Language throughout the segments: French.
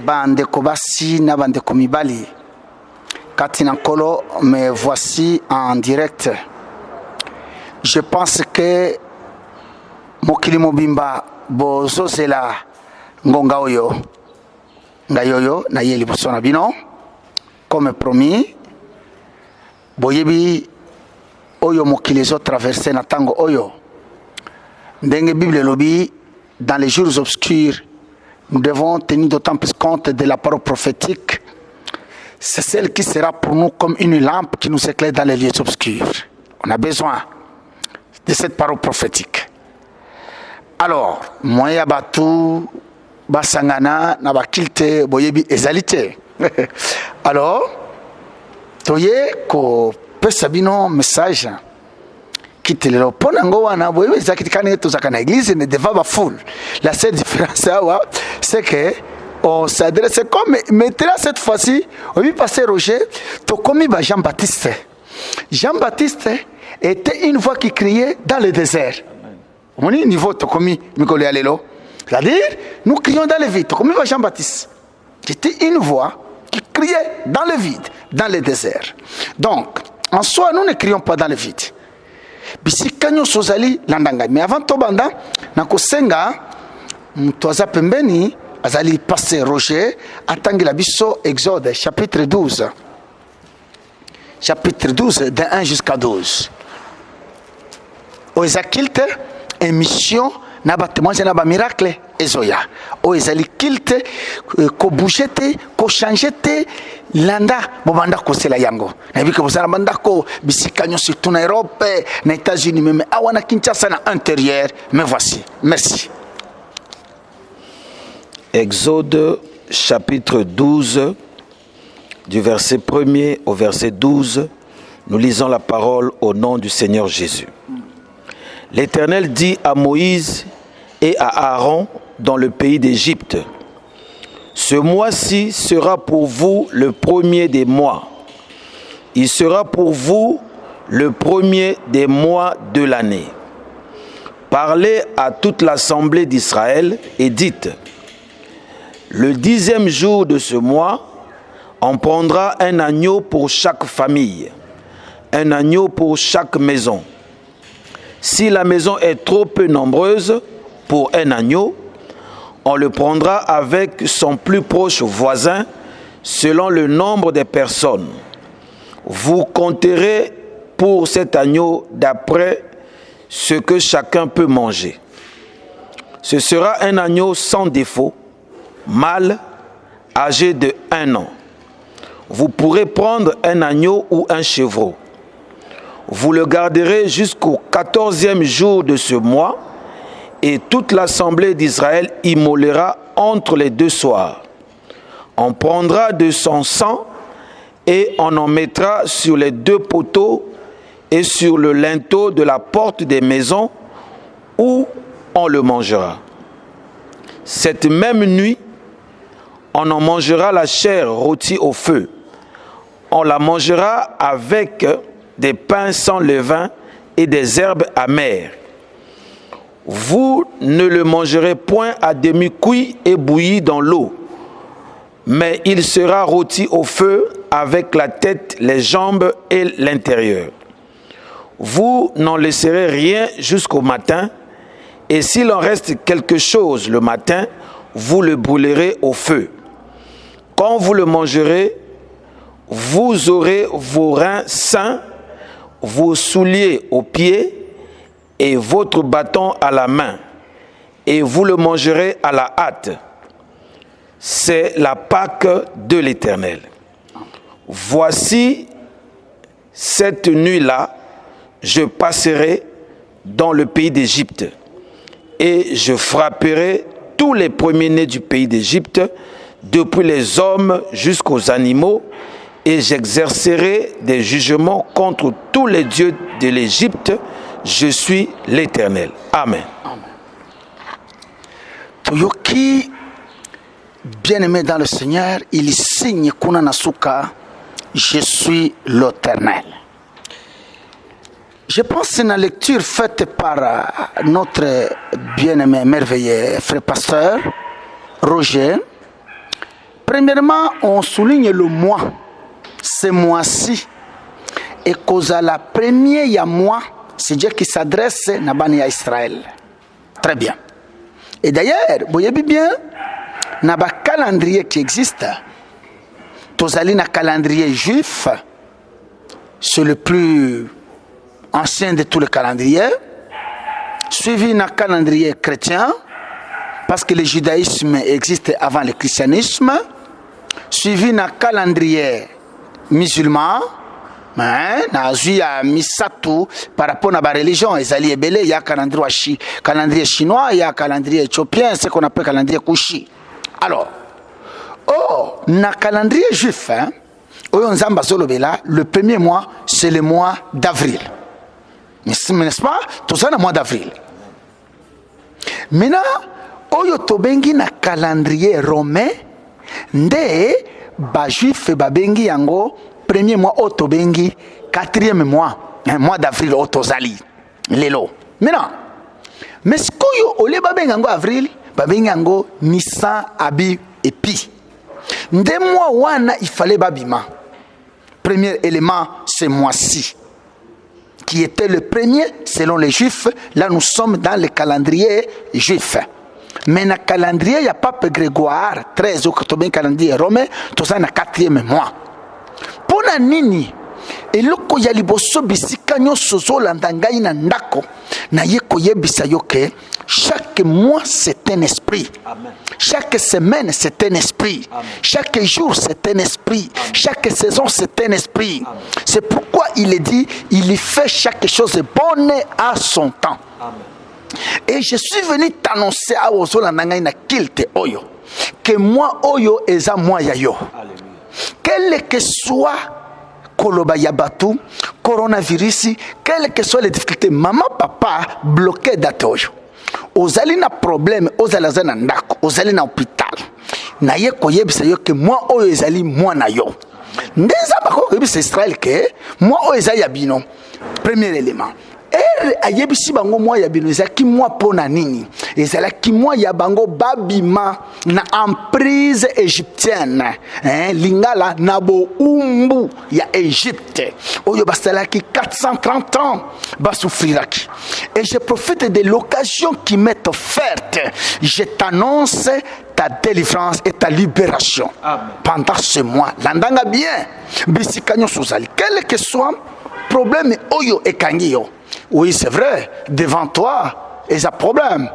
Bandeko basi na bandeko mibali Katina Kolo, me voici en direct. Je pense que mokili mobimba bozozela ngonga oyo ngayoyo na yeli bosona bino comme promis boyebi oyo mokili zo traverser na tango oyo ndenge Bible lobi dans les jours obscurs. Nous devons tenir d'autant plus compte de la parole prophétique. C'est celle qui sera pour nous comme une lampe qui nous éclaire dans les lieux obscurs. On a besoin de cette parole prophétique. Alors, moi yabatu basangana na bakilte boyebi ezalité. Alors, toye ko pesa bino message qui le ponango wana boyebi zakitikane tozakana église ne devant ba foule. La seule différence c'est que on s'adresse comme maintenant cette fois-ci on vit passer Roger to comme Jean-Baptiste. Jean-Baptiste était une voix qui criait dans le désert. On est niveau to comme Mikole Alelo. C'est-à-dire nous crions dans le vide comme Jean-Baptiste. C'était une voix qui criait dans le vide, dans le désert. Donc en soi nous ne crions pas dans le vide. Bisikanyo sozali landanga. Mais avant tobanda nakosenga mtoaza pembeni azali passer Roger atangila biso Exode chapitre 12. Chapitre 12 de 1 jusqu'à 12. Oezakilte émission na ba témoignage na ba miracle ezoya. Oezali kilte ko bougete ko changete landa bobanda ko sela yango. Na biko bosala banda ko bisikanyo surtout na Europe, na États-Unis même awana Kinshasa na intérieur. Mais voici. Merci. Exode chapitre 12 du verset 1er au verset 12, nous lisons la parole au nom du Seigneur Jésus. L'Éternel dit à Moïse et à Aaron dans le pays d'Égypte: ce mois-ci sera pour vous le premier des mois. Il sera pour vous le premier des mois de l'année. Parlez à toute l'assemblée d'Israël et dites: le 10e jour de ce mois, on prendra un agneau pour chaque famille, un agneau pour chaque maison. Si la maison est trop peu nombreuse pour un agneau, on le prendra avec son plus proche voisin selon le nombre des personnes. Vous compterez pour cet agneau d'après ce que chacun peut manger. Ce sera un agneau sans défaut, mâle, âgé de 1 an. Vous pourrez prendre un agneau ou un chevreau. Vous le garderez jusqu'au 14e jour de ce mois, et toute l'assemblée d'Israël immolera entre les 2 soirs. On prendra de son sang et on en mettra sur les 2 poteaux et sur le linteau de la porte des maisons où on le mangera. Cette même nuit, on en mangera la chair rôtie au feu. On la mangera avec des pains sans levain et des herbes amères. Vous ne le mangerez point à demi cuit et bouilli dans l'eau, mais il sera rôti au feu avec la tête, les jambes et l'intérieur. Vous n'en laisserez rien jusqu'au matin, et s'il en reste quelque chose le matin, vous le brûlerez au feu. Quand vous le mangerez, vous aurez vos reins sains, vos souliers aux pieds et votre bâton à la main, et vous le mangerez à la hâte. C'est la Pâque de l'Éternel. Voici, cette nuit-là, je passerai dans le pays d'Égypte, et je frapperai tous les premiers-nés du pays d'Égypte, depuis les hommes jusqu'aux animaux, et j'exercerai des jugements contre tous les dieux de l'Égypte. Je suis l'Éternel. Amen. Toyoki, bien-aimé dans le Seigneur, il signe Kuna Nasuka, je suis l'Éternel. Je pense que la lecture faite par notre bien-aimé, merveilleux frère pasteur Roger, Premièrement, on souligne le mois. Ce mois-ci. Et cause à la première, il y a mois, c'est Dieu qui s'adresse à Israël. Très bien. Et d'ailleurs, vous voyez bien, il y a un calendrier qui existe. Tozali un calendrier juif. C'est le plus ancien de tous les calendriers. Suivi d'un calendrier chrétien. Parce que le judaïsme existe avant le christianisme. Suivi d'un calendrier musulman. Il y a Misatu par rapport à la religion. Il y a calendrier chinois, il y a calendrier éthiopien, ce qu'on appelle calendrier Kushi. Alors, dans le calendrier juif, le premier mois, c'est le mois d'avril. N'est-ce pas? Tout ça, le mois d'avril. Maintenant, oyo tobengi na calendrier romain, nde ba juif ba bengi yango premier mois otobengi, quatrième mois d'avril otozali lelo. Maintenant, mais ce koyo ole ba bengi yango avril, ba bengi yango Nisan, Abi et Pi. Nde mois wana il fallait babima. Premier élément, c'est mois-ci, qui était le premier selon les juifs. Là, nous sommes dans le calendrier juif. Mais dans le calendrier, il y a Pape Grégoire, 13 au calendrier romain, tout ça dans le quatrième mois. Pour la nini, et loko ya liboso bisika nyoso zolanda ngai na ndako, na ye koyebisa yo ke chaque mois c'est un esprit. Amen. Chaque semaine c'est un esprit. Amen. Chaque jour c'est un esprit. Amen. Chaque saison c'est un esprit. Amen. C'est pourquoi il est dit, il fait chaque chose bonne à son temps. Amen. Et je suis venu t'annoncer à ozolanda ngai na kilte oyo que moi oyo eza moi ya yo. Alléluia. Quel que soit Koloba Yabatu, coronavirus, quelles que soient les difficultés, maman, papa, bloqué d'atoyo. Ozali na problème, ozali na ndako, ozali na hôpital. Na ye koyebisa yo que moi oyo ezali moi na yo. Ndeza bako koyebisa Israël que moi oyo ezali yabino. Premier élément. Ayebisi bango moi ya bino ezaki moi pona nini ezalaki moi ya bango babima na emprise égyptienne lingala na bo umbu ya Égypte oyo basalaki 430 ans basouffriraki. Et je profite de l'occasion qui m'est offerte, je t'annonce ta délivrance et ta libération. Amen. Pendant ce mois landanga bien bisikanyo sozali quel que soit problème oyo ekangiyo. Oui, c'est vrai, devant toi, il y a un problème.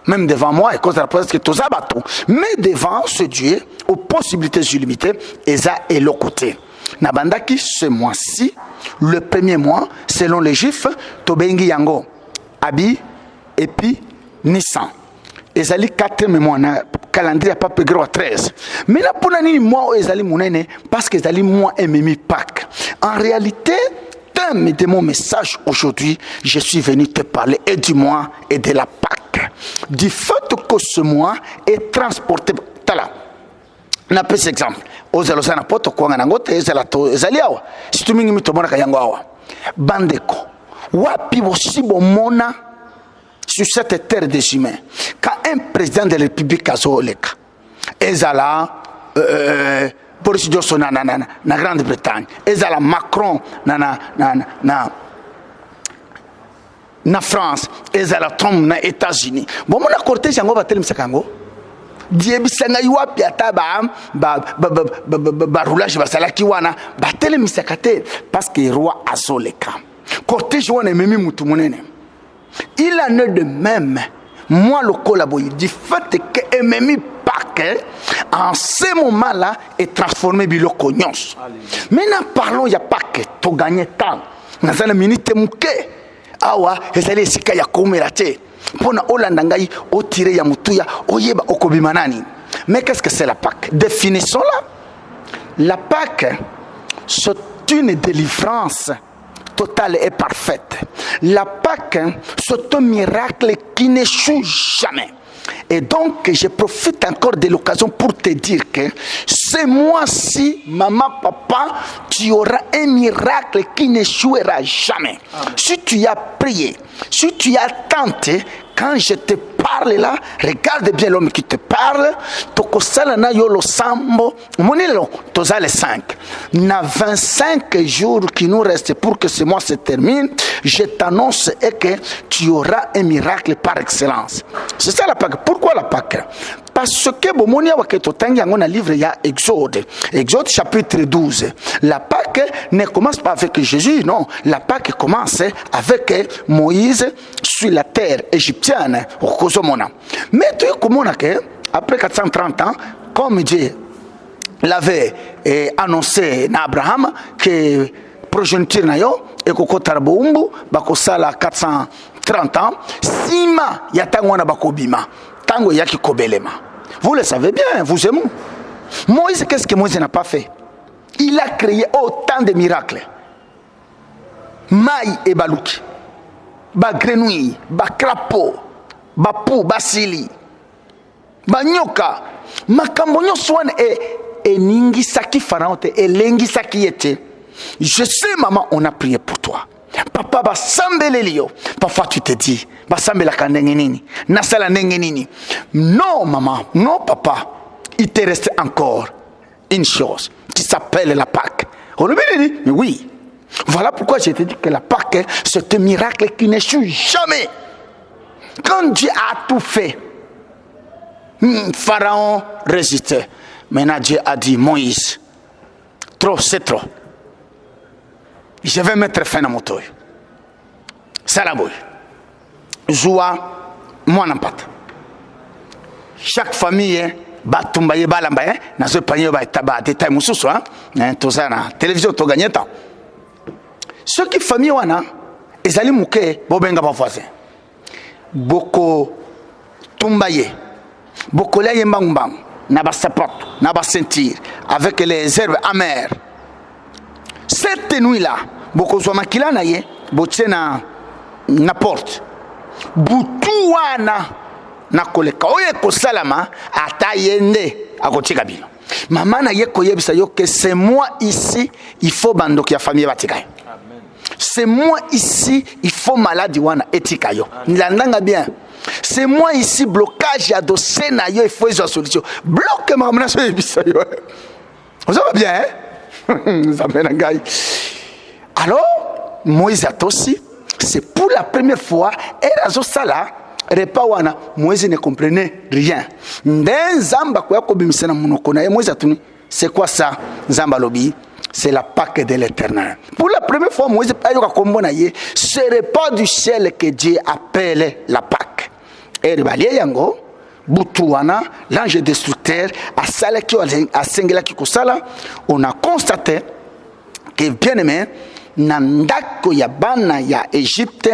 Même devant moi, et cause de la présence que tous abattons. Mais devant ce Dieu, aux possibilités illimitées, il y a un côté. Nabandaki, ce mois-ci, le premier mois, selon les Juifs, Tobengi Yango, Abi, et puis Nissan. Il y a 4 mois, calendrier Pape Grégoire 13. Mais là, pour l'année, moi, il y a mounene, parce que il y a moi, et Pâques. En réalité, thème de mon message aujourd'hui, je suis venu te parler et du mois et de la Pâque. Du fait que ce mois est transporté. Tala. On a pris cet exemple. Ozalosana poto kwanga nangote ezalato ezaliawa. Si tu mingi mitomona kayango awa. Bandeko. Wapi bosibo mona sur cette terre des humains. Quand un président de la République a zoleka. Ezala Boris Johnson na Grande-Bretagne, ezala Macron na France, ezala Trump na États-Unis. Bon mon cortège yango bateli msakango. Diebisanga yuapi ata ba roulage basalaki wana bateli msakate parce que roi azoleka. Cortège wana memi mutu munene. Il en est de même. Moi le collaborateur du fait que memi Pâques en ce moment-là est transformé biloko nyonso. Maintenant parlons ya Pâques to gagner temps. Nazana minute muke. Awa ezali esika ya komela te. Pona olanda ngai o tirer ya mutuya oyeba okobima nani. Mais qu'est-ce que c'est la Pâques? Définissons-la. La Pâques c'est une délivrance totale et parfaite. La Pâques c'est un miracle qui n'échoue jamais. Et donc, je profite encore de l'occasion pour te dire que ce mois-ci, maman, papa, tu auras un miracle qui n'échouera jamais. Amen. Si tu as prié, Si tu as tenté, quand je te parle là, regarde bien l'homme qui te parle. Tokosala na yo lo sambo. Monilo, toza les 5. Na 25 jours qui nous restent pour que ce mois se termine, je t'annonce que tu auras un miracle par excellence. C'est ça la Pâque. Pourquoi la Pâque? Parce que Bomonia Waketotangi a un livre, il y a Exode. Exode chapitre 12. La Pâque ne commence pas avec Jésus, non. La Pâque commence avec Moïse sur la terre égyptienne au Kosomona. Mais tu es comme on a que, après 430 ans, comme Dieu l'avait annoncé à Abraham, que progéniture na yo et koko tarabumbu bakosala 430 ans, sima yatango na bakobima. Tango yaki kobelema. Vous le savez bien, vous et moi. Moïse, qu'est-ce que Moïse n'a pas fait? Il a créé autant de miracles. Maï et balouki. Ba grenouille, ba crapaud, ba pou, ba sili, ba nyoka. Makambo nyoswan et ningisaki pharaon et lengisaki ete. Je sais, maman, on a prié pour toi. Papa va sambele lio. Parfois tu te dis, va sambela kandengenini, nasala nengenini. Non maman, non papa, il te reste encore une chose qui s'appelle la Pâque. On le dit, mais oui. Voilà pourquoi je te dis que la Pâque, c'est un miracle qui n'échoue jamais. Quand Dieu a tout fait, Pharaon résistait. Maintenant Dieu a dit, Moïse, trop c'est trop. Je vais mettre fin à mon toy. Salaboy. Joua, moi n'en pas. Chaque famille, batumbaye balambaye, na ce panier va être bas, détail moussous, hein, tout ça, na télévision, tout gagné temps. Ceux qui famille wana, ils allaient mouker, bobenga ba voisin. Boko tumbaye, boko la yembang, na ba sapot, na ba sentir, avec les herbes amères. Cette nuit-là, beaucoup de makila na ye, botie na porte. Butuana na koleka. Oye ko salama atayende akotika bino. Maman na ye koyebisa yo que c'est moi ici, il faut bandoki ya famille batika. C'est moi ici, il faut maladie wana etika yo. Nilandanga bien. C'est moi ici, blocage ya dossier na yo, il faut une solution. Bloque maman so yebisa yo. Vous avez bien, hein? Alors, Moïse a aussi, c'est pour la première fois, et razo sala, repas wana, Moïse ne comprenait rien. C'est quoi ça, Zamba Lobi? C'est la Pâque de l'Éternel. Pour la première fois, Moïse a dit que ce repas du ciel que Dieu appelle la Pâque. Et yango, Boutouana, l'ange destructeur, à Salaki, à Sengelaki Kosala, on a constaté que bien aimé, Nandako Yabana ya Égypte,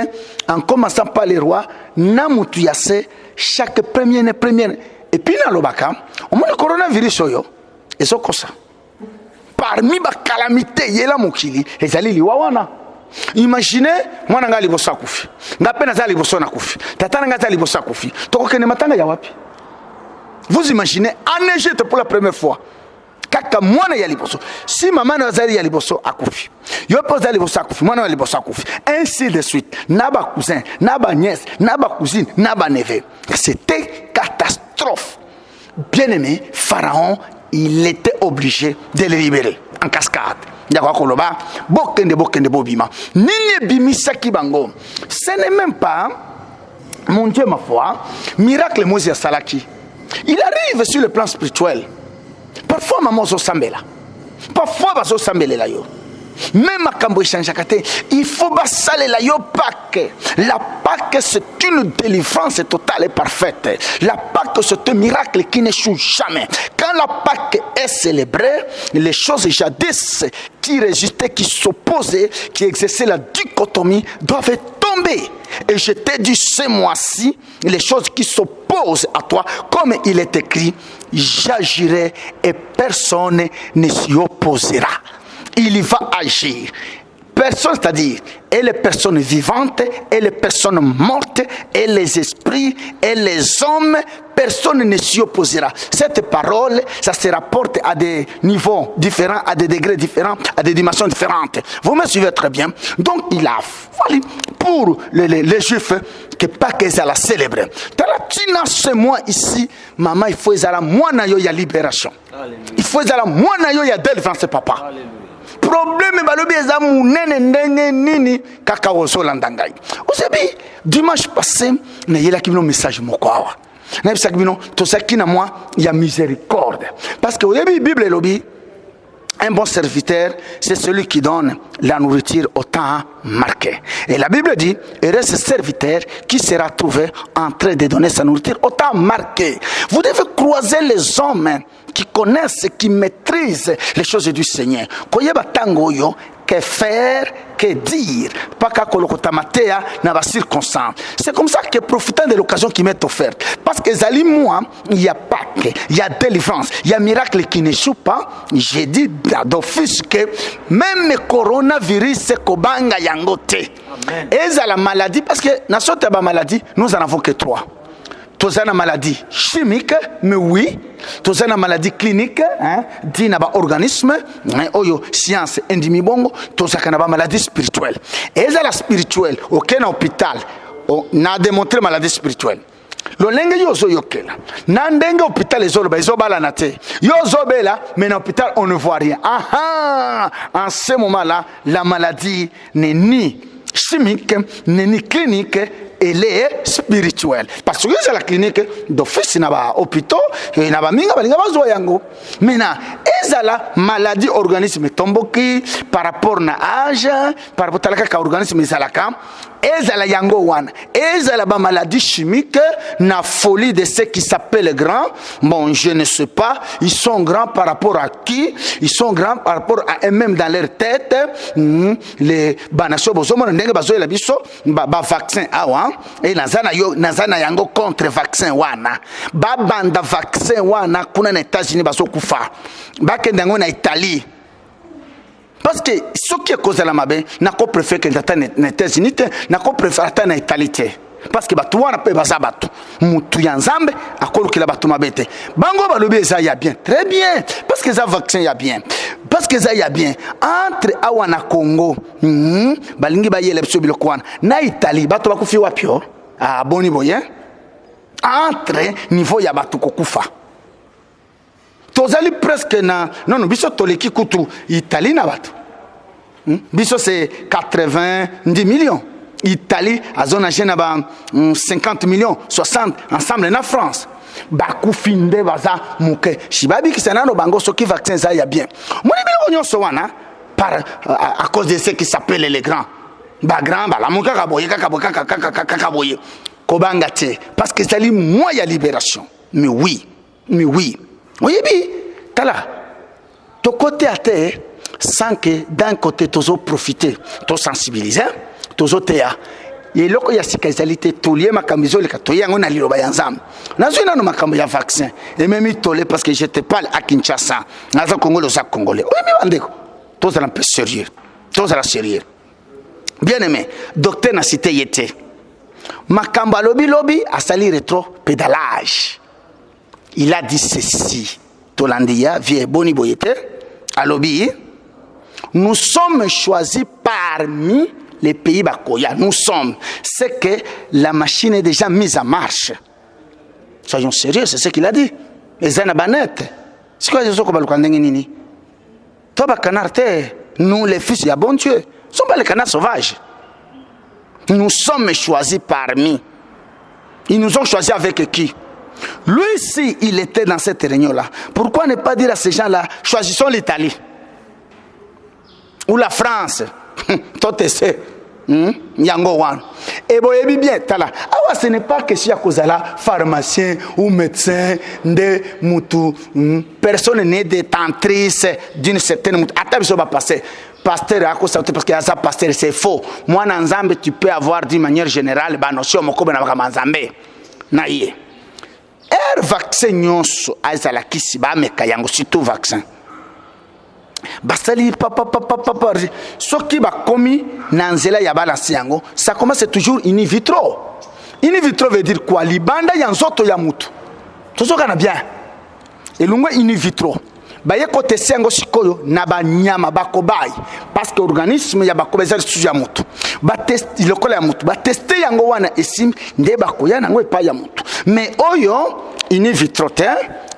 en commençant par les rois, Namutuyase, chaque première. Et puis dans le Baka, on a le coronavirus, et c'est comme ça. Parmi les calamités, il y a la Moukili, et Zali Liwawana. Imaginez, moi je suis liboso akufi. Ngapena za liboso na kufi. Tata nga za liboso akufi. Toko ne matanga ya wapi? Vous imaginez en Égypte pour la première fois. Kaka mwana ya liboso. Si maman na za ya liboso akufi. Yo poza liboso akufi, mwana ya liboso akufi. Ainsi de suite. Naba cousin, naba nièce, naba cousine, naba neveu. C'était catastrophe. Bien-aimé, Pharaon, il était obligé de les libérer en cascade. Ce n'est même pas, mon Dieu, ma foi, miracle Moïse Salaki. Il arrive sur le plan spirituel. Parfois, maman Zosambela. Parfois, Zosambela yo. Même à Kambo Chanjakate, il faut bassaler la yo Pâque. La Pâque, c'est une délivrance totale et parfaite. La Pâque, c'est un miracle qui n'échoue jamais. Quand la Pâque est célébrée, les choses jadis qui résistaient, qui s'opposaient, qui exerçaient la dichotomie, doivent tomber. Et je t'ai dit ce mois-ci, les choses qui s'opposent à toi, comme il est écrit, j'agirai et personne ne s'y opposera. Il va agir. personnes, c'est-à-dire et les personnes vivantes, et les personnes mortes, et les esprits, et les hommes, personne ne s'y opposera. Cette parole, ça se rapporte à des niveaux différents, à des degrés différents, à des dimensions différentes. Vous me suivez très bien. Donc, il a fallu pour les Juifs que Pâques est la célébrer. C'est moi ici, maman, il faut que moi na yo ya libération. Il faut que moi na yo ya délivrance, papa. Alléluia. Problème balobi eza munene ndenge nini kaka osolanda ngai. Osebi dimanche passé na yela kibino message moko awa. Na bisa kibino to sakina moi il y a miséricorde. Parce que oyebi Bible lobi un bon serviteur, c'est celui qui donne la nourriture au temps marqué. Et la Bible dit, heureux ce serviteur qui sera trouvé en train de donner sa nourriture au temps marqué. Vous devez croiser les hommes qui connaissent, qui maîtrisent les choses du Seigneur. Koyeba tango yo, que faire, que dire. Pas qu'à kolokotamatea na ba circonstance. C'est comme ça que profitant de l'occasion qui m'est offerte. Parce que Zali moi, il y a Pâques, il y a délivrance, il y a miracle qui n'échoue pas. J'ai dit d'office que même le coronavirus c'est kobanga yangote. Et ça la maladie parce que na sote ba maladie, nous en avons que 3. Tous une maladie chimique, mais oui. Tous une maladie clinique, dit na ba organisme, oyo science indimi bongo. Tous une maladie spirituelle. Et ça la spirituelle, aucun hôpital n'a démontré maladie spirituelle. Lolenge yo zo yokela. Nandenge hôpital ezolo ba ezobala na te. Yo zobela, mais dans l'hôpital on ne voit rien. En ce moment-là, la maladie n'est ni chimique, ni clinique. Elle est spirituelle. Parce que c'est la clinique d'office, il y a hôpitaux, il y a minga, il y a maintenant, est la maladie organisme tomboki par rapport à âge, par rapport à l'organisme zalaka, est la yango one, est la maladie chimique, na folie de ce qui s'appelle grand. Bon, je ne sais pas, ils sont grands par rapport à qui? Ils sont grands par rapport à eux-mêmes dans leur tête. Les banaso bozomo ndenge bazo la biso ba vaccin awa. Et nazana yango contre vaccin wana babanda vaccin wana kuna na États-Unis baso kufa bakenda ngo na Italie parce que ce qui est cause la mabe na ko préfère que na États-Unis na ko préfère ta na Italie parce que batu wana pe bazabatu mutu ya nzambe akolukila batu mabete bango balobi eza ya bien très bien parce que ça vaccin ya bien parce que ça y a bien entre awana Congo balingi ba yele biso biloko wana na Italie bato bakufi wapi o boni boye entre niveau ya bato kokufa tozali presque na non biso toleki kutu Italie na bato biso c'est 90 millions Italie a zone na ba 50 millions 60 ensemble na France bakufinde baza muke shibabi kisanano bango soki vaccin ça y a bien moni bilo nyonso wana par à cause de ce qui s'appelle les grands ba grand ba la muka kaboye kakaboye kobanga te parce que ça li moi ya libération mais oui oyebi tala to côté à terre sans que d'un côté tozo profiter to sensibiliser tozo théa et loko ya sikazalité tolie makamizo le katoya ngona liloba ya nzambe nazwina no makambo ya vaccin et même tolé parce que j'étais pas à Kinshasa naza congolais za congolais oui mais bandeko tous un peu sérieux bien aimé docteur na cité yete makambo lobi a sali rétro pédalage il a dit ceci tolandia vie boni boyete alobi nous sommes choisis parmi les pays bakoya, nous sommes. C'est que la machine est déjà mise en marche. Soyons sérieux, c'est ce qu'il a dit. Les anabanettes. C'est quoi les autres qui Toi, nous, les fils, il y a bon Dieu. Nous ne sommes pas les canards sauvages. Nous sommes choisis parmi. Ils nous ont choisis avec qui? Lui, si il était dans cette réunion-là, pourquoi ne pas dire à ces gens-là, choisissons l'Italie ou la France? Toi, tu sais. Yango wan. Et boyebi bien, tala. Awa, ce n'est pas que si à cause là, pharmacien ou médecin, de moutou, personne n'est détentrice d'une certaine moutou. Attends, ça va passer. Pasteur, à cause parce que ça, pasteur, c'est faux. Moi, dans Zambé, tu peux avoir d'une manière générale, bah, notion, mon copain, dans Zambé. Naïe. Vaccin, nyonso, aizala kisiba, mais kayango, surtout vaccin. basali papa soki bakomi na nzela ya balansi yango, ça commence toujours in vitro. In vitro veut dire quoi? Libanda ya nzoto ya mutu tozokana bien elungwe in vitro baye kote sengo sikoyo na banyama bakobai, parce que organisme ya bakobai ezali susu ya mutu bateste lokola ya mutu bateste yango wana esim nde bakoya nango epai ya mutu. Mais oyo in vitro te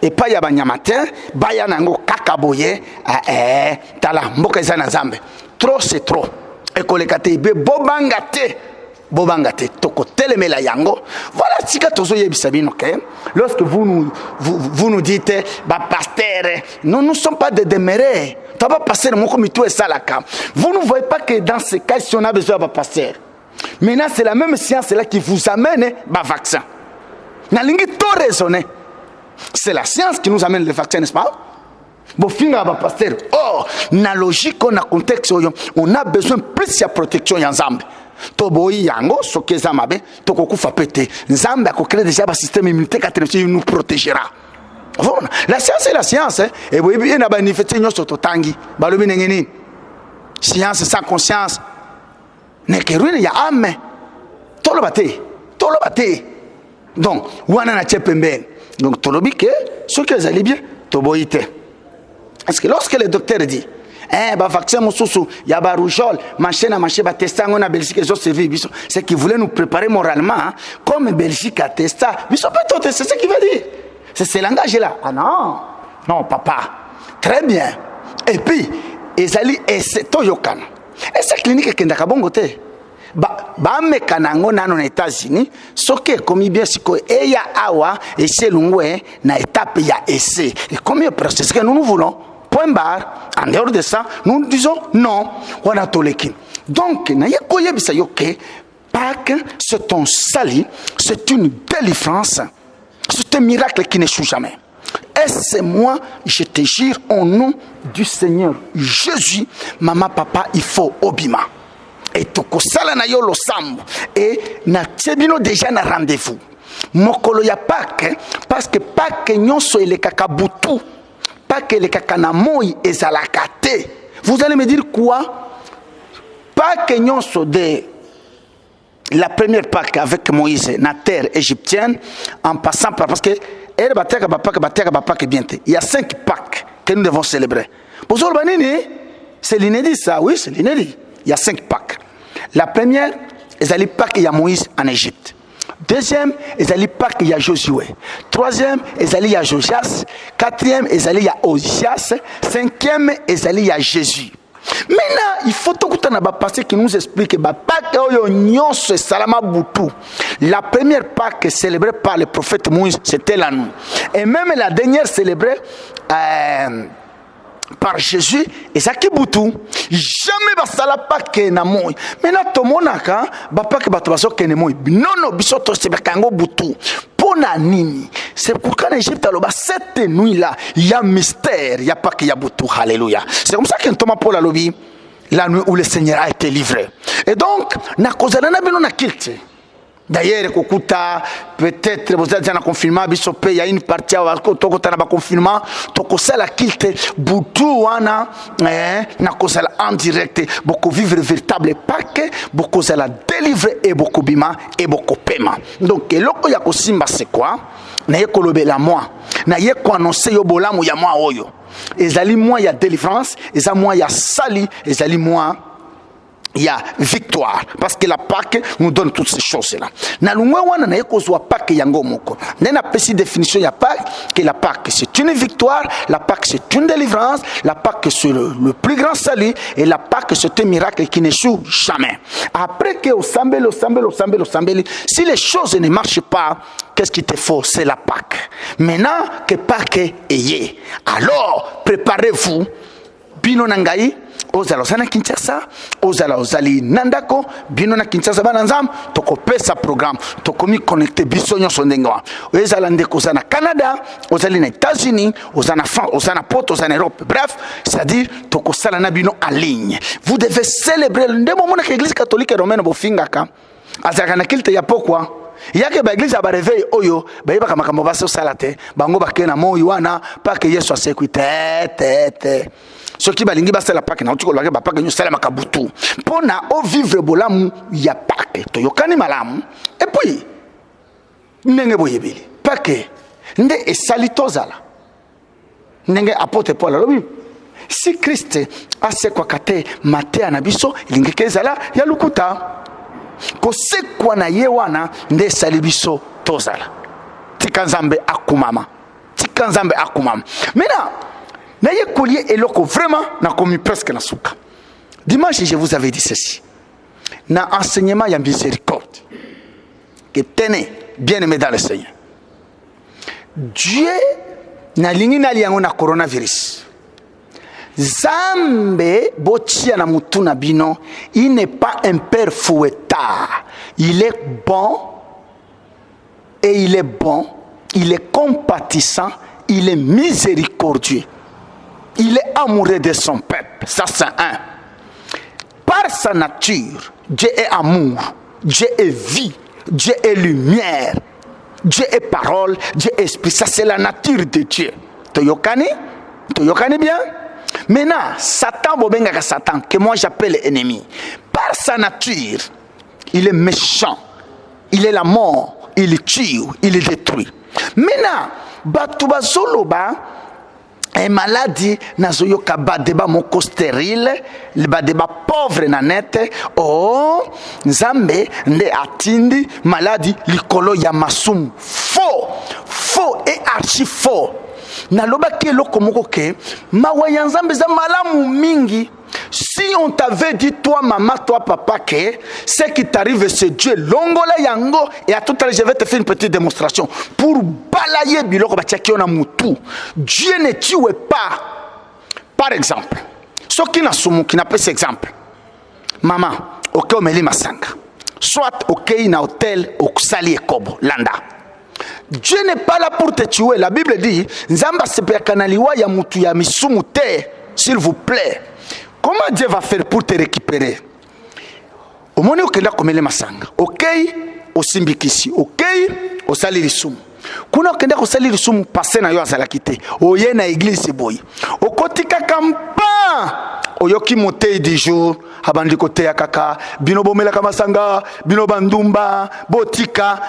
epai ya banyama te baya nango kaka boye tala mboka eza na Nzambe. Trop c'est trop ekoleka te be bobanga te toko telemela yango. Voilà tika tozo yebisa bino ke lorsque vous nous dites pasteur, nous ne sommes pas des demeurés. Tu vas passer mon comité salaka. Vous ne voyez pas que dans ce cas si on a besoin de pasteur. Maintenant c'est la même science là qui vous amène vaccin. Na lingi to raisonner. C'est la science qui nous amène le vaccin, n'est-ce pas? Bofinga ba pasteur. Oh, na logique on a contexte on a besoin plus de protection ya Nzambe. Toboyi yango soki eza mabe tokokufa pete. Nzambe akokrea déjà ba système immunitaire qui nous protégera. Voilà. La science est la science, hein. Et vous voyez na ba nifete nyoso totangi balobi nengeni. Science sans conscience ne que ruine ya âme. Tolobate. Donc wana na tchepembe. Donc tolobi ke soki ezali bien toboyite. Parce que lorsque le docteur dit vaccin mususu ya ba rougeole marché ba testango na Belgique ezo servi biso, c'est qu'il voulait nous préparer moralement, hein, comme Belgique a testé biso peut c'est ce qu'il veut dire, c'est ce langage là. Ah non papa, très bien. Et puis ezali ese toyokana esa clinique kendaka bongo te ba mekanango nano na États-Unis soki komi bien siko eya awa eselungwe na étape ya essai et combien processus que nous voulons. Point barre. En dehors de ça, nous disons non. On a toleki. Donc, Pâques, c'est ton salut, c'est une délivrance, c'est un miracle qui n'échoue jamais. Et c'est moi, je te jure, au nom du Seigneur Jésus, maman, papa, il faut obima. Et tokosala na yo lo sambo. Et na tebino déjà na rendez-vous. Mokolo ya Pâques, parce que Pâques nyonso ele kakabutu. Que les kakanamoy et zalakate. Vous allez me dire quoi? Pas que nous sommes de la première Pâque avec Moïse, la terre égyptienne, en passant par parce que il y a 5 Pâques que nous devons célébrer. Pour c'est l'inédit ça, oui, c'est l'inédit. Il y a 5 Pâques. La première, c'est la Pâque il y a Moïse en Égypte. Deuxième, ezali Pâques il y a Josué. Troisième, ezali il y a Josias. Quatrième, ezali il y a Osias. Cinquième, ezali il y a Jésus. Maintenant, il faut tout le temps passer qui nous explique que Pâques oyo nyonso salama butu. La première Pâques célébrée par le prophète Moïse, c'était la nuit. Et même la dernière célébrée par Jésus, et ça qui boutou jamais basala Pâques na moi. Maintenant tomonaka ba Pâques batobaso kene moi. Non bisoto se bakango boutou. Pona nini? C'est pourquoi en Égypte alors cette nuit là, il y a mystère, il y a Pâques, il y a boutou. Alléluia. C'est comme ça que Thomas Paul a lobby la nuit où le Seigneur a été livré. Et donc na kozana na bino na kilte. D'ailleurs, peut-être vous êtes en confinement, il y a une partie où vous êtes en confinement, vous êtes en kilte, vous êtes en direct, vous vivre véritable Pâques, vous êtes délivrer et beaucoup bima et beaucoup paiement. Donc, loko ya kosimba c'est quoi? Na ye kolobela moi, na ye ko annoncer yo bolamu ya moi oyo. Ezali moi ya délivrance, ezali moi ya sali, ezali moi il y a victoire parce que la Pâque nous donne toutes ces choses là. Na lungwe wana na yekozwa Pâque yango moko. Nena pesi définition ya Pâque que la Pâque c'est une victoire, la Pâque c'est une délivrance, la Pâque c'est le plus grand salut et la Pâque c'est un miracle qui n'échoue jamais. Après que au sambeli, si les choses ne marchent pas, qu'est-ce qu'il te faut? C'est la Pâque. Maintenant que Pâque est, alors préparez-vous. Bino nangai ozala osana Kinshasa, ozala ozali nandako, bino na Kinshasa bananzam, toko pesa programme, toko mi connecter biso nyonso ndengwa. Ozala ndeko ozana Canada, ozali na États-Unis, ozana France, ozana Porte, ozana Europe. Bref, c'est-à-dire toko sala na bino en ligne. Vous devez célébrer le ndemo mona que l'église catholique romaine bofingaka. Azaka na kilte ya pourquoi? yake ba église ba réveil oyo ba yeba kama kama baso salate bango bakena moyo wana pa que Yesu asekwite ce qui balingi basala pa que na utiko lwake ba pa que nyo sala makabutu pona o vivre bolamu ya pa que to yokani malamu et puis ndenge boyebeli pa que nde esalito zala ndenge apôtre Paul alobi si Christ asekwaka te matea na biso ilingeke ezala ya lukuta kosekwa na ye wana nde esali biso tozala tika nzambe akumama maintenant naye kolie eloko vraiment nakomi presque na suka. Dimanche je vous avais dit ceci na enseignement ya miséricorde que tenez bien aimé dans le Seigneur, Dieu na lingi na liango na coronavirus Zambe botia na mutuna bino, il n'est pas un père fouettard. Il est bon et il est bon, il est compatissant, il est miséricordieux. Il est amoureux de son peuple. Ça c'est un. Par sa nature, Dieu est amour, Dieu est vie, Dieu est lumière, Dieu est parole, Dieu est esprit. Ça c'est la nature de Dieu. Toyokani bien? Maintenant, Satan, Satan, que moi j'appelle ennemi, par sa nature, il est méchant, il est la mort, il tue, il détruit. Maintenant, Batouba Zoloba, un maladie, nazoyoka badeba moko stérile, le badeba pauvre nanete, oh, Nzambe, nde atindi, maladie, likolo ya masum, faux et archi faux. Naloba ke loko moko ke mawaya nzambe za malamu mingi. Si on t'avait dit toi maman, toi papa que ce qui t'arrive c'est Dieu longola yango, et à tout à l'heure je vais te faire une petite démonstration pour balayer biloko batiaki ona mutu. Dieu ne tue pas. Par exemple, ce qui n'a sumu qui n'a pas cet exemple. Maman, ok omeli masanga. Soit ok na hôtel au sali ekobo landa. Dieu n'est pas là pour te tuer. La Bible dit, Nzamba sepe kanaliwa ya mutu ya misumu te, s'il vous plaît. Comment Dieu va faire pour te récupérer? Au moment où tu as masanga, ok, au simbikisi, ok, au saliri sumu. Kuna okenda ko saliri sumu passé na yo azalakite. Oye na église boy. Okotika kampa. Oyoki motei du jour. Abandi kote ya kaka. Bino bomela kamasanga. Bino bandumba. Botika.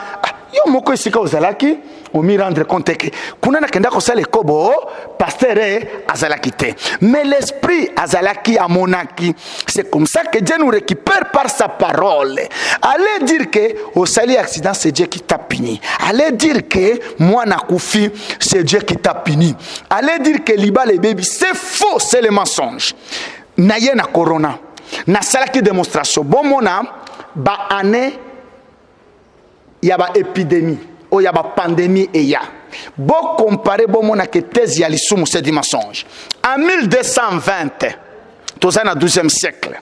Yo moko esika ozalaki. Omi rendre compte que kuna na kenda ko sale kobo. Pasteur azalakite. Mais l'esprit azalaki a monaki. C'est comme ça que Dieu nous récupère par sa parole. Allez dire que au sali accident c'est Dieu qui t'a puni. Allez dire que moi na koufi c'est Dieu qui t'a puni. Allez dire que liba les bébés c'est faux, c'est le mensonge. Naye na corona. Na salaki démonstration. Bon mona ba année ya ba épidémie. O ya ba pandémie et ya. Bon comparé bon mona que thèse ya lisumu c'est du mensonge. En 1220, tous en 12e siècle.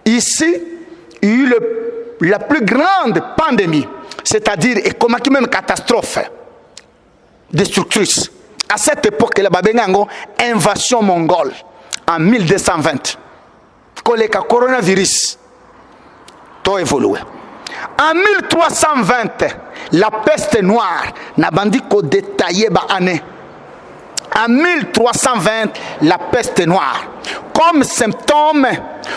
Ici, il y a eu la plus grande pandémie, c'est-à-dire et même catastrophe destructrice. À cette époque, la babengango invasion mongole en 1220. Quand le coronavirus a évolué. En 1320, la peste noire n'a bandit qu'au détaillé ba année. En 1320, la peste noire. Comme symptômes,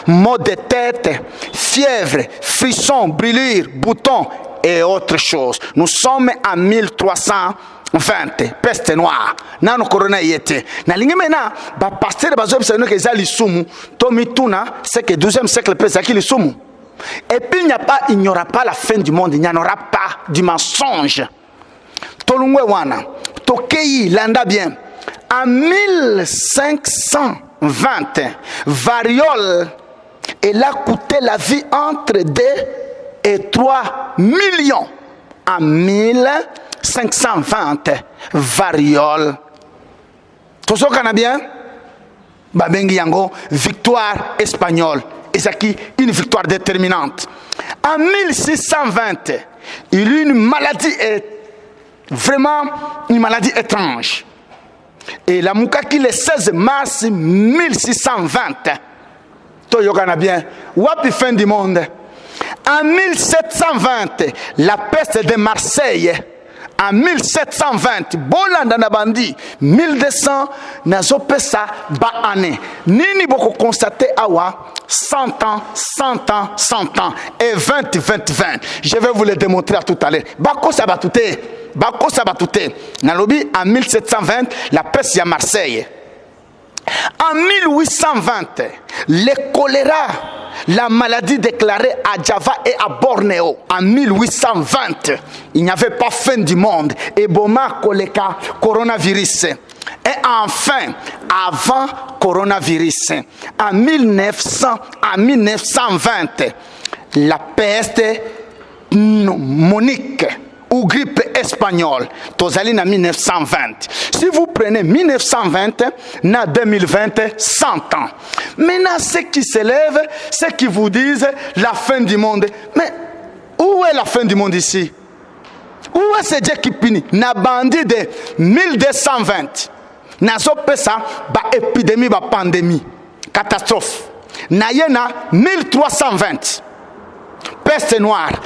maux de tête, fièvre, frissons, brûlures, boutons et autres choses. Nous sommes en 1320, peste noire. Nano corona yete. Na lingi mena, ba pasteur ba zob seno ke zali sumu, to mituna, c'est que 12e siècle pesa ki li sumu. Et puis il n'y aura pas la fin du monde, il n'y en aura pas du mensonge. Tolungwe wana, tokei landa bien. En 1520, variole, elle a coûté la vie entre 2 et 3 millions. En 1520, variole. Tout ça qu'on a bien? Babengi yango, victoire espagnole. Et c'est une victoire déterminante. En 1620, il y a eu une maladie, vraiment une maladie étrange. Et la Moukaki le 16 mars 1620, Toyokana bien, wapi fin du monde. En 1720, la peste de Marseille. En 1720, Bolanda Nabandi, 1200, Nazopesa Baane. Nini boko constaté awa 100 ans, 100 ans, 100 ans et 20, 20, 20. Je vais vous le démontrer à tout à l'heure. Bako Sabatouté. Nalobi, en 1720, la peste à Marseille. En 1820, le choléra, la maladie déclarée à Java et à Bornéo. En 1820, il n'y avait pas fin du monde. Ebola, choléra, coronavirus. Et enfin, avant coronavirus, en 1920, la peste pneumonique ou grippe espagnole, Tozali en 1920. Si vous prenez 1920, na 2020, 100 ans. Maintenant, ceux qui s'élèvent, ceux qui vous disent la fin du monde. Mais où est la fin du monde ici? Où est ce Dieu qui punit? Na bandi de 1220. Na zopesa ba épidémie, ba pandémie, catastrophe. Na yena 1320. Peste noire.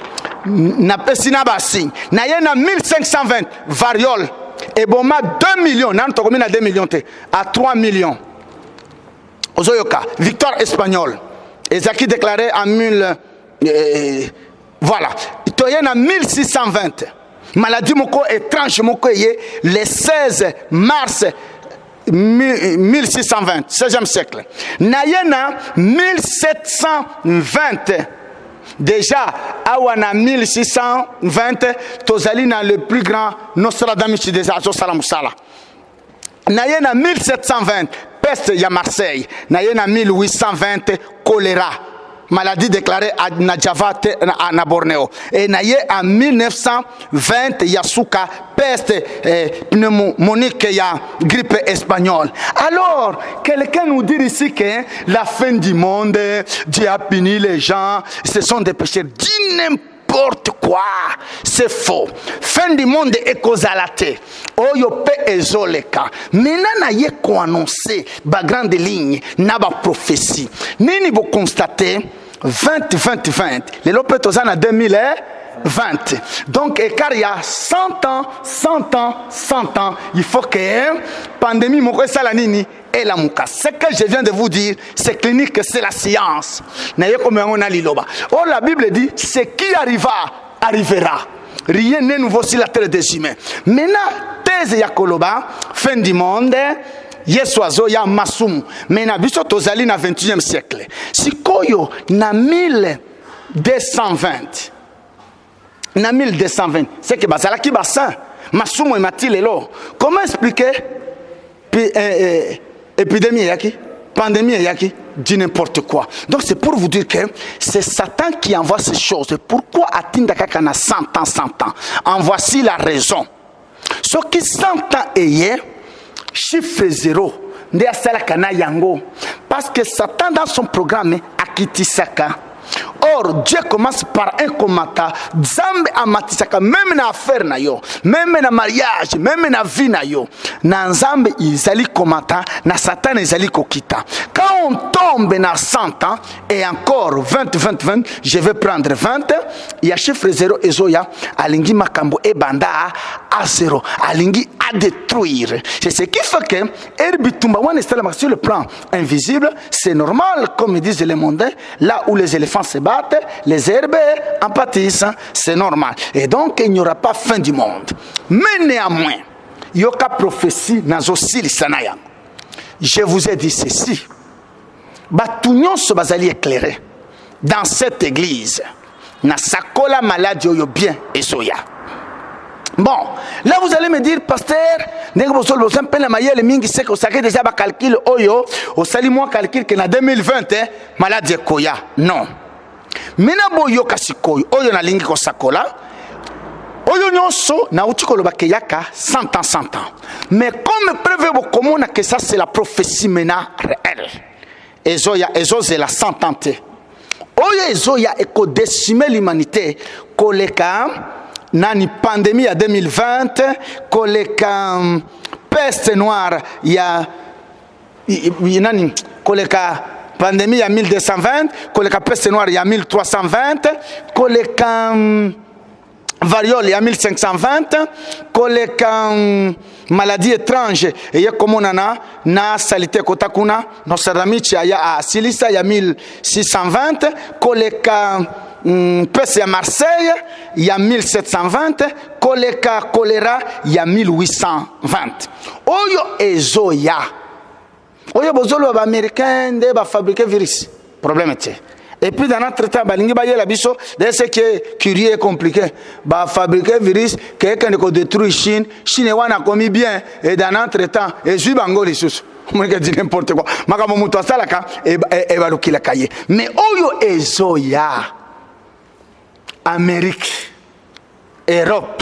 Na pesina basing na yena 1520 variole et boma 2 millions nan to komina 2 millions te à 3 millions ozoyoka victoire espagnole ezaki déclaré en 1000 voilà to yena 1620 maladie moko étrange moko yé le 16 mars 1620 16e siècle na yena 1720 déjà, awana 1620, tozali na le plus grand Nostradamus des Azos Salamusala. Nayena 1720, peste ya Marseille. Nayena 1820, choléra. Maladie déclarée à Java à Bornéo. Et naye en 1920, Yasuka, peste pneumonique, ya grippe espagnole. Alors, quelqu'un nous dit ici que la fin du monde, Dieu a puni les gens, ce sont des pécheurs. Dis n'importe quoi, c'est faux. Fin du monde est causalité. Oyo pe ezoleka. Maintenant, naye ko annoncer ba grande ligne, na ba prophétie. Nini bo constater 20, 20, 20. Les lopetozan à 2020. Donc, car il y a 100 ans, 100 ans, 100 ans, il faut que pandémie moko salanini et la mouka. Ce que je viens de vous dire, c'est clinique, c'est la science. Naye comme on a liloba. Oh, la Bible dit, ce qui arrivera. Rien n'est nouveau sur la terre des humains. Maintenant, thèse Yakoloba, fin du monde. Yesoazo ya masumu. Mais na biso tozali na 21e siècle. Sikoyo na 1220. Na 1220. C'est que bazala ki bassin. Masumu e matilelo. Comment expliquer épidémie yaki? Pandémie yaki? Dit n'importe quoi. Donc c'est pour vous dire que c'est Satan qui envoie ces choses. Pourquoi atteindre kakana 100 ans, 100 ans? En voici la raison. Ce qui 100 ans est chiffre 0. Parce que Satan dans son programme a quitté Saka. Or, Dieu commence par un combattant. Zambe amatisaka, même na affaire na yo, même na mariage, même na vie na yo. Na Zambe izali combattant, na Satan izali kokita. Quand on tombe na 100 ans, et encore 20, 20, 20, je vais prendre 20, il y a chiffre 0 et Zoya, alingi makambo e banda à 0, alingi à détruire. C'est ce qui fait que Erbitumba, sur le plan invisible, c'est normal, comme disent les mondains, là où les éléphants se battent, les herbes en pâtissent, c'est normal. Et donc, il n'y aura pas fin du monde. Mais néanmoins, il y a une prophétie dans le Sanaya. Je vous ai dit ceci. Batunion se basali éclairé dans cette église. Na sakola maladie yo bien et soya. Bon, là vous allez me dire, pasteur, c'est que ça déjà calcul oyo, au sali moins calcul que na 2020 maladie koya. Non. Mena boyo kasikoyo oyo na lingi ko sakola. Oyo nyonso na uti koloba ke yaka 100 ans 100 ans. Mais comme prévu bokomona que ça c'est la prophétie mena réelle. Ezoya ezose la 100 ans. Oyo ezoya eko décimer l'humanité koleka nani pandémie à 2020 koleka peste noire ya nani koleka pandémie, il y a 1220. Koleka peste noire, il y a 1320. Koleka variole, il y a 1520. Koleka maladie étrange, il y a comme on a na salité kotakuna, Nostradamus, il y a à Silissa, il y a 1620. Koleka peste à Marseille, il y a 1720. Koleka choléra, il y a 1820. Oyo ezoya. Oyo bozolo ba américain de ba fabriquer virus. Problème est. Et puis dans notre temps, balingi ba yela biso, de ce qui est curieux et compliqué, ba fabriquer virus quelqu'un de détruire Chine, Chine wana commis bien et dans notre temps, et suis bango les sous. Moi je dis n'importe quoi. Makamo muto salaka et ba lukila kaye. Mais oyo ezoya. Amérique, Europe,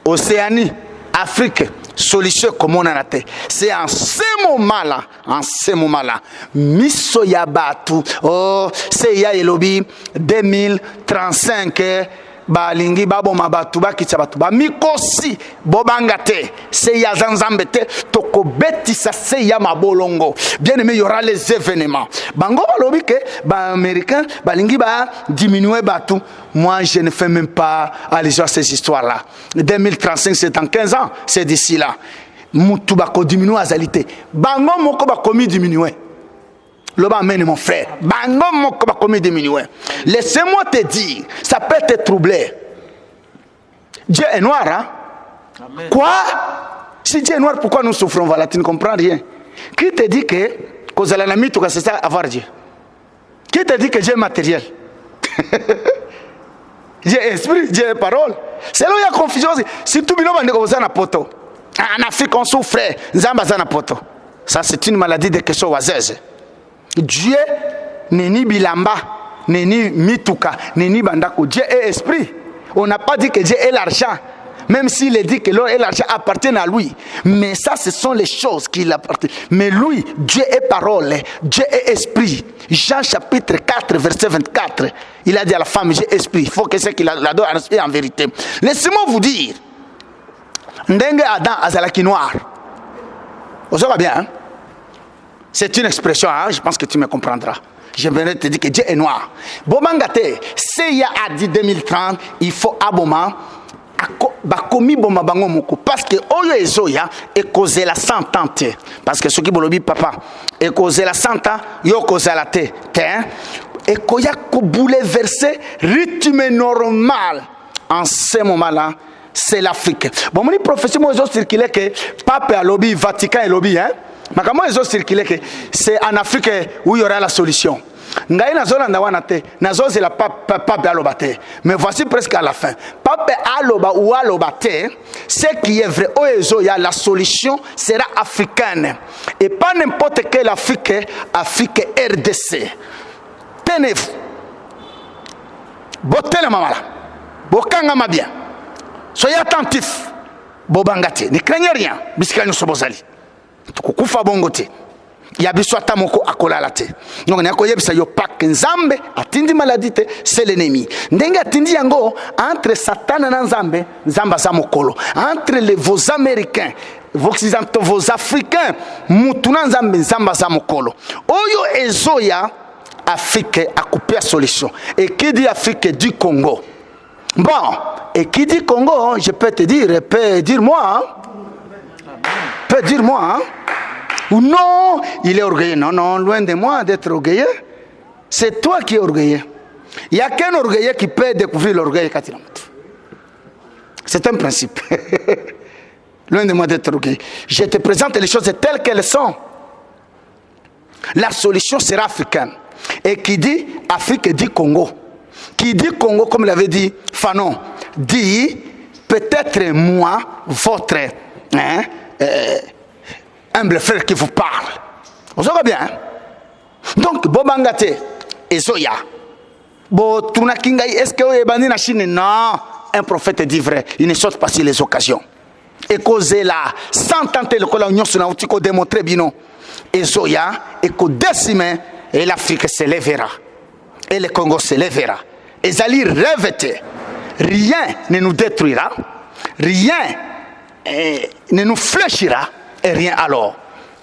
Océanie, Afrique, solution comme on a raté. C'est en ce moment-là, Misso Yabatu, oh, c'est ya elobi 2035, balingi babo mabatu bakitsabatu ba mikosi bobangate c'est ya zanzambete toko betisa c'est ya mabolongo. Bien aimé, il y aura les événements. Bango balobi ke ba américain balingi ba diminuer batu. Moi je ne fais même pas allusion à ces histoires là. 2035 c'est dans 15 ans, c'est d'ici là. Mutu bako diminuer azalité. Bango moko ba komi diminuer. Loba amène mon frère. Bango moko ba komi diminuer. Laissez-moi te dire, ça peut te troubler. Dieu est noir, hein? Amen. Quoi? Si Dieu est noir, pourquoi nous souffrons? Voilà, tu ne comprends rien. Qui te dit que c'est ça avoir Dieu? Qui te dit que Dieu est matériel? Dieu est esprit, Dieu est parole. C'est là où il y a confusion. Si tout le monde est en poto. En Afrique, on souffre. Ça, c'est une maladie de question oiseuse. Dieu n'est ni bilamba, n'est ni mituka, n'est ni bandako. Dieu est esprit. On n'a pas dit que Dieu est l'argent. Même s'il est dit que l'or et l'argent appartiennent à lui. Mais ça, ce sont les choses qui l'appartiennent. Mais lui, Dieu est parole. Dieu est esprit. Jean chapitre 4, verset 24. Il a dit à la femme, Dieu est esprit. Il faut que c'est qu'il adore en vérité. Laissez-moi vous dire. Ndenge Adam azalaki noir. Vous savez bien, hein? C'est une expression, hein? Je pense que tu me comprendras. Je viens te dire que Dieu est noir. Bomangate, Seya a dit 2030, il faut aboma. Bakomi boma bango moko parce que oyo ezoya et cause la santante parce que ce qui bolobi papa et cause la santa yo cause la te et koya ko bouleverser rythme normal en ce moment là. C'est l'Afrique. Bon, mon prophétie, moi, je circulé que Pape a lobby, Vatican et lobby, hein. Mais comment ils ont circulé que c'est en Afrique où il y aura la solution. Ngai na zona ndawana te, na zo c'est la Pape a lobate. Mais voici presque à la fin. Pape a loba ou a lobate, ce qui est vrai, oezo ya la solution sera africaine et pas n'importe quelle Afrique, Afrique RDC. Tenez-vous. Botele mamala. Bokanga ma bien. Soyez attentifs. Bobangate. Ne craignez rien. Bisikani sobozali. Tukukufa bongote. Yabiso atamoko akolalate. Donc ne akoyebisa yo pak nzambe atindi maladite c'est l'ennemi. Ndenge atindi yango entre Satan na nzambe, nzamba za mokolo. Entre vos américains, vos occidentaux, vos africains, mutuna nzambe nzamba za mokolo. Oyo ezoya Afrique a coupé la solution. Et qui dit Afrique dit Congo. Bon, et qui dit Congo, je peux te dire, peut dire moi, hein? Peut dire moi, hein? Ou non, il est orgueilleux. Non, non, loin de moi d'être orgueilleux. C'est toi qui es orgueilleux. Il n'y a qu'un orgueilleux qui peut découvrir l'orgueil quand il a monté. C'est un principe. Loin de moi d'être orgueilleux. Je te présente les choses telles qu'elles sont. La solution sera africaine. Et qui dit Afrique dit Congo. Qui dit Congo, comme l'avait dit Fanon, dit peut-être moi, votre humble frère qui vous parle. Vous savez bien. Hein? Donc, Bobangate et Zoya. Bo Tunakingai, est-ce que vous avez na Chine? Non. Un prophète dit vrai. Il ne saute pas sur les occasions. Et causer là, sans tenter le colon, nous avons démontré bien. Et Zoya, et qu'au décimé, et l'Afrique se lèvera. Et le Congo se lèvera. Et Zali rêvete. Rien ne nous détruira. Rien ne nous fléchira. Et rien alors